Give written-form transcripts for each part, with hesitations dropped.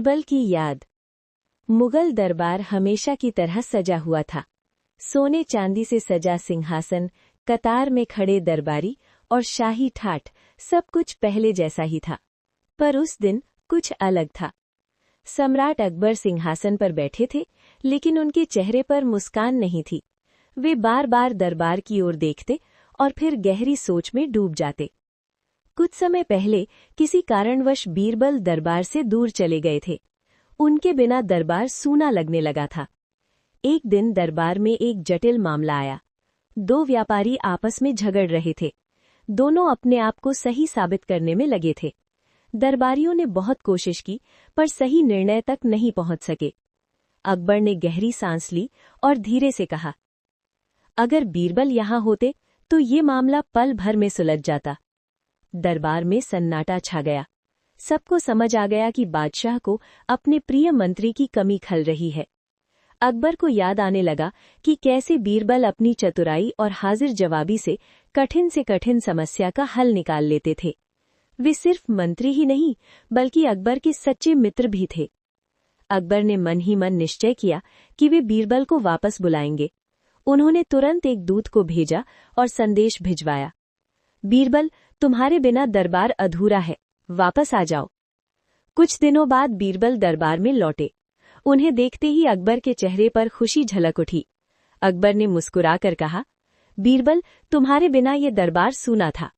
बीरबल की याद। मुगल दरबार हमेशा की तरह सजा हुआ था। सोने चांदी से सजा सिंहासन, कतार में खड़े दरबारी और शाही ठाठ, सब कुछ पहले जैसा ही था। पर उस दिन कुछ अलग था। सम्राट अकबर सिंहासन पर बैठे थे, लेकिन उनके चेहरे पर मुस्कान नहीं थी। वे बार बार दरबार की ओर देखते और फिर गहरी सोच में डूब जाते। कुछ समय पहले किसी कारणवश बीरबल दरबार से दूर चले गए थे। उनके बिना दरबार सूना लगने लगा था। एक दिन दरबार में एक जटिल मामला आया। दो व्यापारी आपस में झगड़ रहे थे। दोनों अपने आप को सही साबित करने में लगे थे। दरबारियों ने बहुत कोशिश की, पर सही निर्णय तक नहीं पहुंच सके। अकबर ने गहरी सांस ली और धीरे से कहा, अगर बीरबल यहां होते तो ये मामला पल भर में सुलझ जाता। दरबार में सन्नाटा छा गया। सबको समझ आ गया कि बादशाह को अपने प्रिय मंत्री की कमी खल रही है। अकबर को याद आने लगा कि कैसे बीरबल अपनी चतुराई और हाजिर जवाबी से कठिन समस्या का हल निकाल लेते थे। वे सिर्फ मंत्री ही नहीं, बल्कि अकबर के सच्चे मित्र भी थे। अकबर ने मन ही मन निश्चय किया कि वे बीरबल को वापस बुलाएंगे। उन्होंने तुरंत एक दूत को भेजा और संदेश भिजवाया, बीरबल, तुम्हारे बिना दरबार अधूरा है, वापस आ जाओ। कुछ दिनों बाद बीरबल दरबार में लौटे। उन्हें देखते ही अकबर के चेहरे पर खुशी झलक उठी। अकबर ने मुस्कुराकर कहा, बीरबल, तुम्हारे बिना ये दरबार सूना था।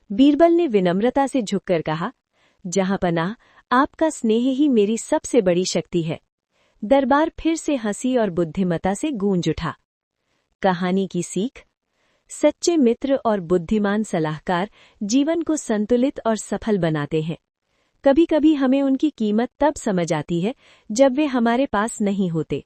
बीरबल ने विनम्रता से झुककर कहा, जहां पनाह, आपका स्नेह ही मेरी सबसे बड़ी शक्ति है। दरबार फिर से हंसी और बुद्धिमता से गूंज उठा। कहानी की सीख। सच्चे मित्र और बुद्धिमान सलाहकार जीवन को संतुलित और सफल बनाते हैं। कभी कभी हमें उनकी कीमत तब समझ आती है जब वे हमारे पास नहीं होते।